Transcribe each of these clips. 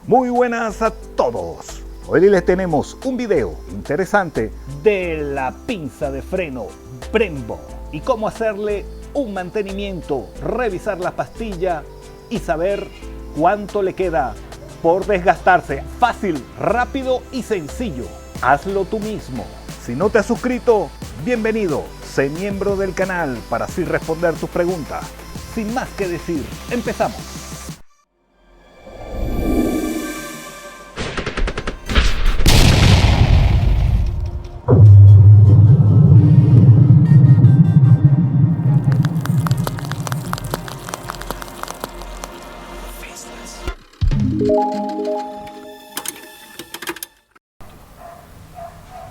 Muy buenas a todos. Hoy les tenemos un video interesante de la pinza de freno Brembo y cómo hacerle un mantenimiento, revisar la pastilla y saber cuánto le queda por desgastarse. Fácil, rápido y sencillo. Hazlo tú mismo. Si no te has suscrito, bienvenido. Sé miembro del canal para así responder tus preguntas. Sin más que decir, empezamos.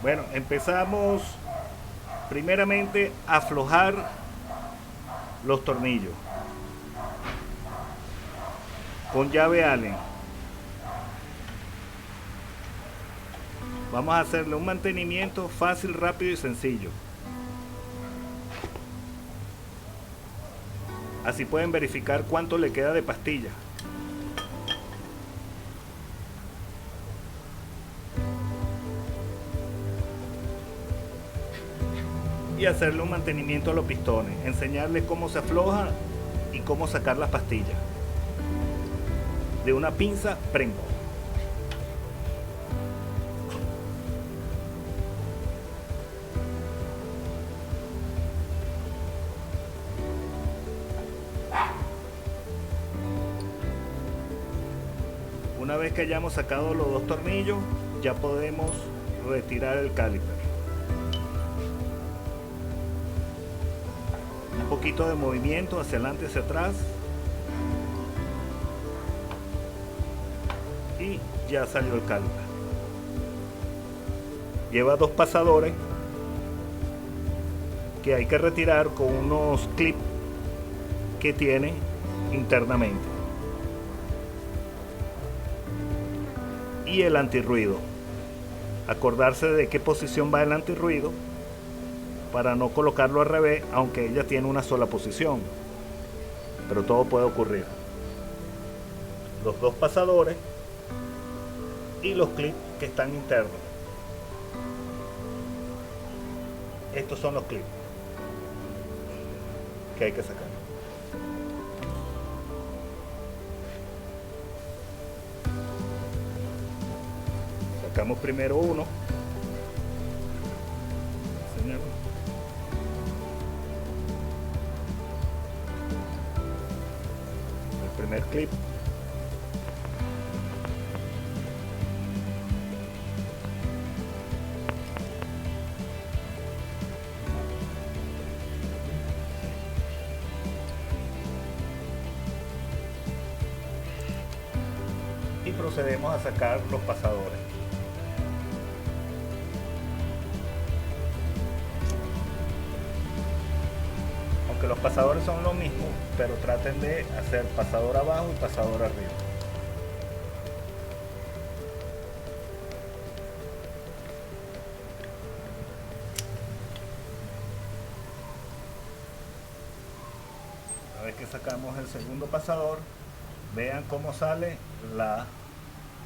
Bueno, empezamos primeramente a aflojar los tornillos con llave Allen. Vamos a hacerle un mantenimiento fácil, rápido y sencillo. Así pueden verificar cuánto le queda de pastilla. Y hacerle un mantenimiento a los pistones, enseñarles cómo se afloja y cómo sacar las pastillas de una pinza Brembo. Una vez que hayamos sacado los dos tornillos, ya podemos retirar el caliper. Un poquito de movimiento hacia adelante y hacia atrás y ya salió el caliper. Lleva dos pasadores que hay que retirar con unos clips que tiene internamente y el antirruido. Acordarse de qué posición va el antirruido para no colocarlo al revés, aunque ella tiene una sola posición, pero todo puede ocurrir. Los dos pasadores y los clips que están internos. Estos son los clips que hay que sacar. Sacamos primero uno. Primer clip. Y procedemos a sacar los pasadores. Aunque los pasadores son lo mismo, pero traten de hacer pasador abajo y pasador arriba. Una vez que sacamos el segundo pasador, vean cómo sale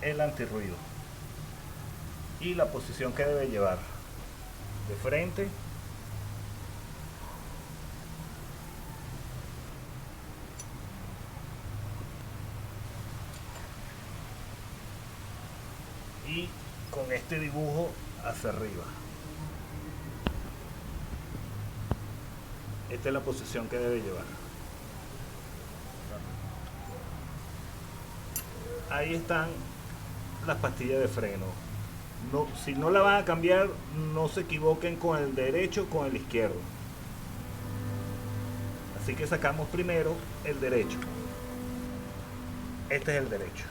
el antirruido y la posición que debe llevar: de frente, y con este dibujo hacia arriba. Esta es la posición que debe llevar. Ahí están las pastillas de freno. Si no la van a cambiar, no se equivoquen con el derecho o con el izquierdo. Así que sacamos primero el derecho. Este es el derecho.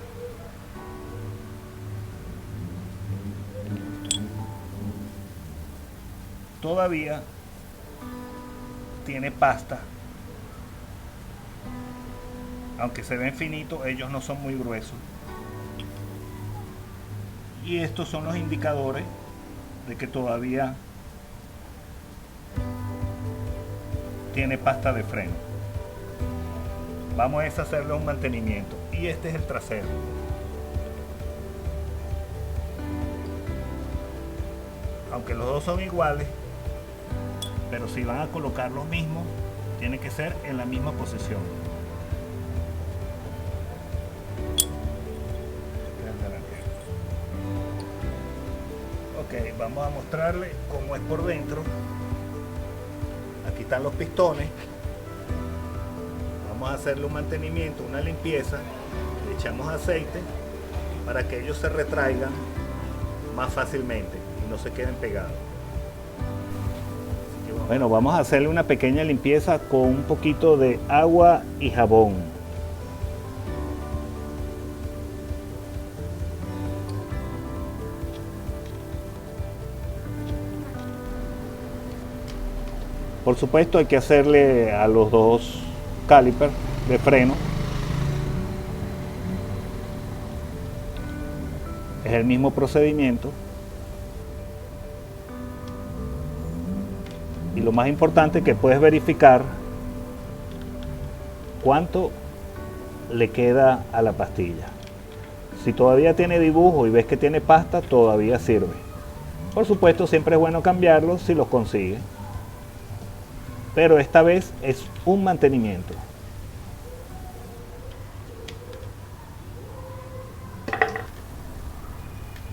Todavía tiene pasta, aunque se ven finitos, ellos no son muy gruesos. Y estos son los indicadores de que todavía tiene pasta de freno. Vamos a hacerle un mantenimiento. Y este es el trasero. aunque los dos son iguales, pero si van a colocar los mismos, tiene que ser en la misma posición. Ok, vamos a mostrarle cómo es por dentro. Aquí están los pistones. Vamos a hacerle un mantenimiento, una limpieza. Le echamos aceite para que ellos se retraigan más fácilmente y no se queden pegados. Bueno, vamos a hacerle una pequeña limpieza con un poquito de agua y jabón. Por supuesto hay que hacerle a los dos calipers de freno. Es el mismo procedimiento. Y lo más importante es que puedes verificar cuánto le queda a la pastilla. Si todavía tiene dibujo y ves que tiene pasta, todavía sirve. Por supuesto, siempre es bueno cambiarlo si los consigue. Pero esta vez es un mantenimiento.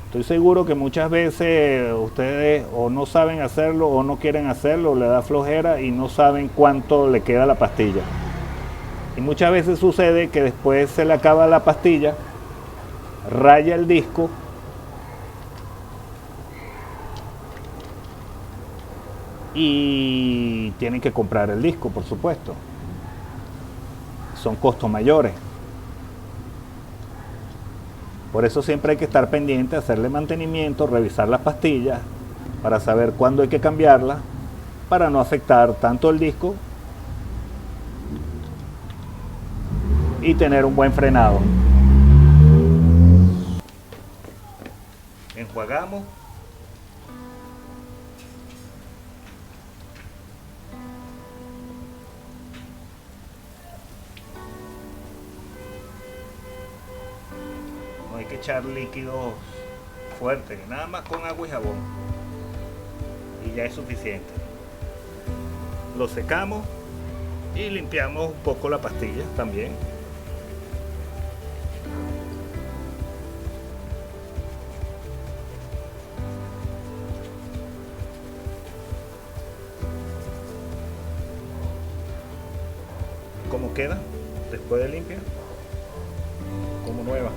Estoy seguro que muchas veces ustedes o no saben hacerlo o no quieren hacerlo, o le da flojera y no saben cuánto le queda a la pastilla. Y muchas veces sucede que después se le acaba la pastilla, raya el disco y tienen que comprar el disco, por supuesto. Son costos mayores. Por eso siempre hay que estar pendiente, hacerle mantenimiento, revisar las pastillas para saber cuándo hay que cambiarlas, para no afectar tanto el disco y tener un buen frenado. Enjuagamos. No hay que echar líquidos fuertes, nada más con agua y jabón. Y ya es suficiente. Lo secamos y limpiamos un poco la pastilla también. ¿Cómo queda después de limpiar? Como nueva.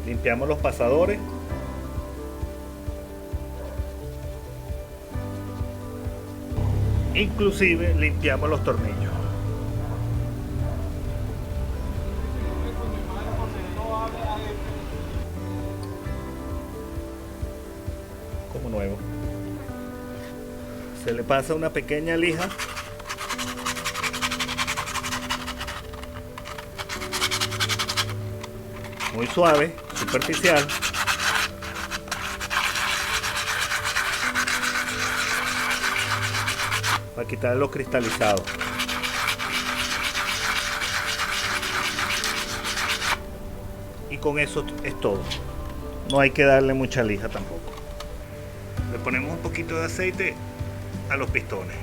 Limpiamos los pasadores. Inclusive limpiamos los tornillos. Como nuevo. Se le pasa una pequeña lija muy suave, superficial, para quitar lo cristalizado. Y con eso es todo. No hay que darle mucha lija tampoco. Le ponemos un poquito de aceite a los pistones.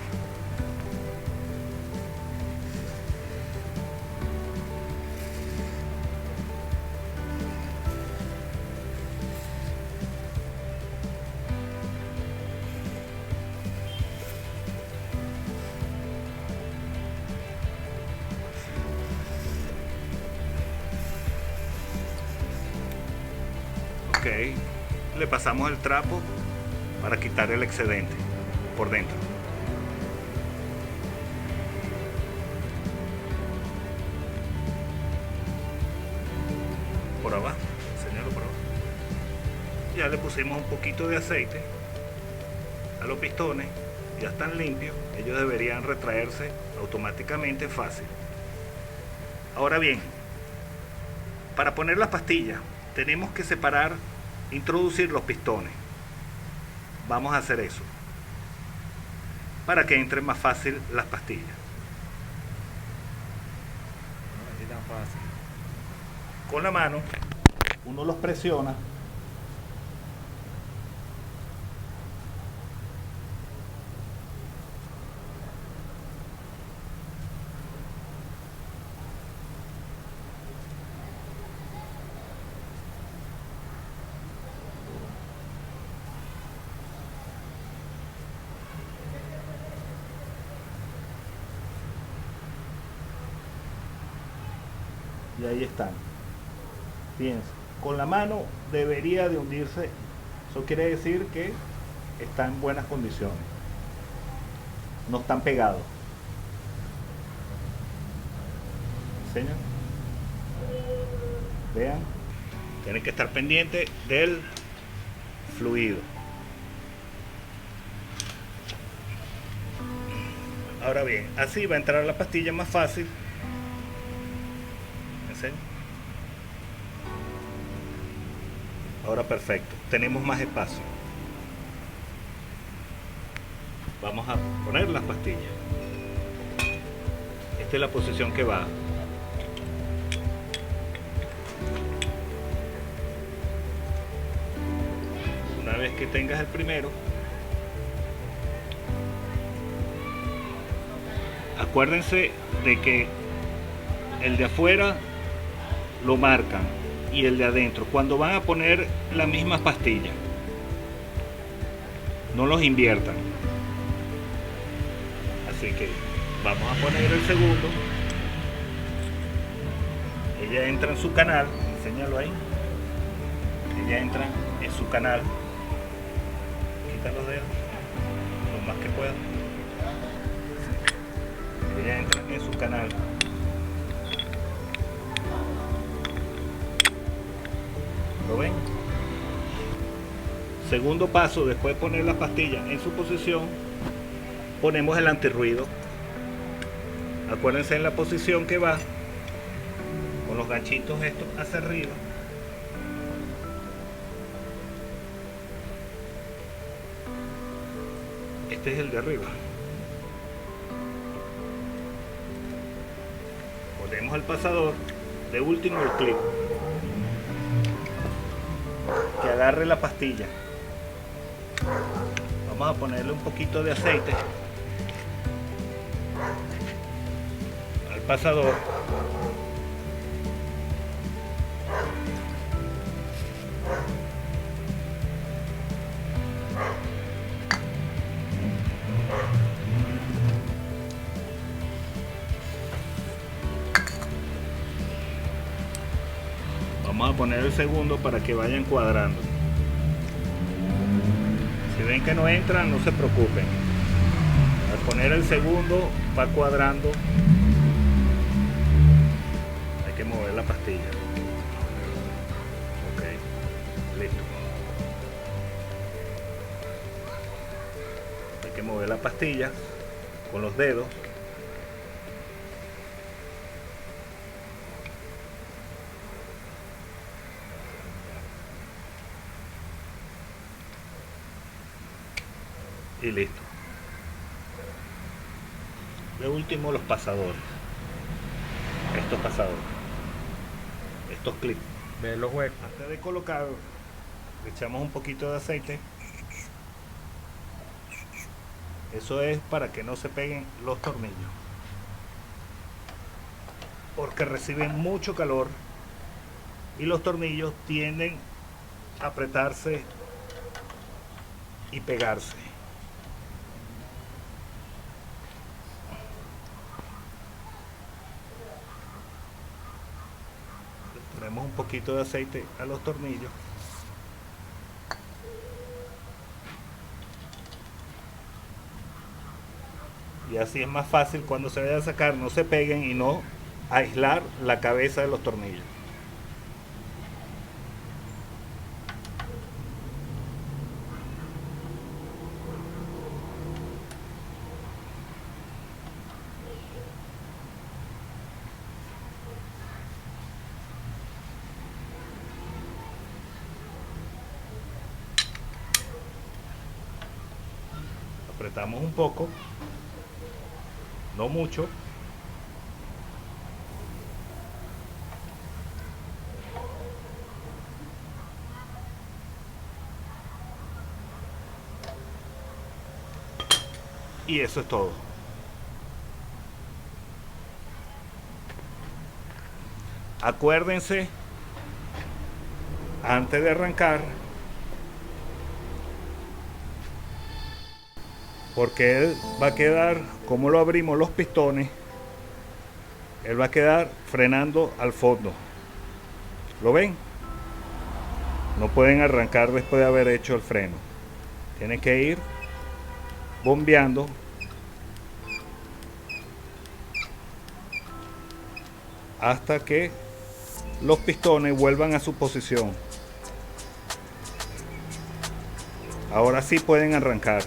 Ok, le pasamos el trapo para quitar el excedente por dentro. Por abajo, señalo por abajo. Ya le pusimos un poquito de aceite a los pistones, ya están limpios, ellos deberían retraerse automáticamente fácil. Ahora bien, para poner las pastillas tenemos que separar, introducir los pistones. Vamos a hacer eso. para que entren más fácil las pastillas. No es tan fácil. Con la mano uno los presiona y ahí están. Fíjense, con la mano debería de hundirse. Eso quiere decir que está en buenas condiciones, no están pegados. Enseñan, vean, tienen que estar pendientes del fluido. Ahora bien, así va a entrar la pastilla más fácil. ¿Enseño? Ahora perfecto, tenemos más espacio. Vamos a poner las pastillas. Esta es la posición que va. Una vez que tengas el primero, acuérdense de que el de afuera lo marcan y el de adentro cuando van a poner la misma pastilla, no los inviertan. Así que vamos a poner el segundo. Ella entra en su canal, enséñalo ahí. Ella entra en su canal. Quita los dedos lo más que pueda. Ella entra en su canal. ¿Lo ven? Segundo paso, después de poner la pastilla en su posición, ponemos el antirruido. Acuérdense en la posición que va, con los ganchitos estos hacia arriba. Este es el de arriba. Ponemos el pasador, de último el clip, que agarre la pastilla. Vamos a ponerle un poquito de aceite al pasador. Vamos a poner el segundo para que vayan cuadrando. Si ven que no entran, no se preocupen. Al poner el segundo va cuadrando. Hay que mover la pastilla. Ok, listo. Hay que mover la pastilla con los dedos. Y listo. De último, los pasadores. Estos pasadores. Estos clips. Ve los huecos. Antes de colocar, le echamos un poquito de aceite. Eso es para que no se peguen los tornillos, porque reciben mucho calor y los tornillos tienden a apretarse y pegarse. Le ponemos un poquito de aceite a los tornillos. Y así es más fácil cuando se vaya a sacar, no se peguen y no aislar la cabeza de los tornillos. Apretamos un poco, no mucho. Y eso es todo. Acuérdense, antes de arrancar, porque él va a quedar, como lo abrimos los pistones, él va a quedar frenando al fondo. ¿Lo ven? No pueden arrancar después de haber hecho el freno. Tienen que ir bombeando hasta que los pistones vuelvan a su posición. Ahora sí pueden arrancar.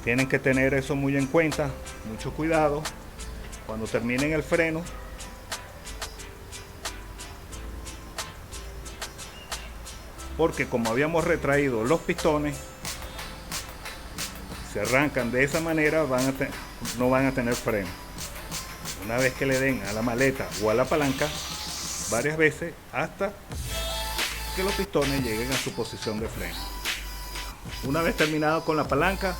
Tienen que tener eso muy en cuenta, mucho cuidado cuando terminen el freno. Porque como habíamos retraído los pistones, se arrancan de esa manera, no van a tener freno. Una vez que le den a la maleta o a la palanca varias veces hasta que los pistones lleguen a su posición de freno. Una vez terminado con la palanca,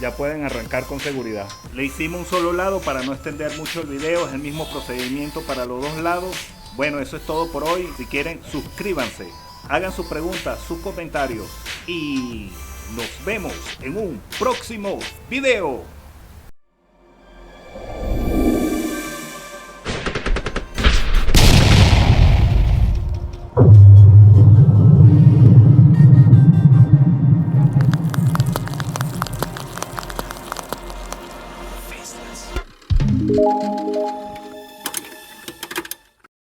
ya pueden arrancar con seguridad. Le hicimos un solo lado para no extender mucho el video, es el mismo procedimiento para los dos lados. Bueno, eso es todo por hoy. Si quieren, suscríbanse, hagan sus preguntas, sus comentarios y nos vemos en un próximo video. Faceless.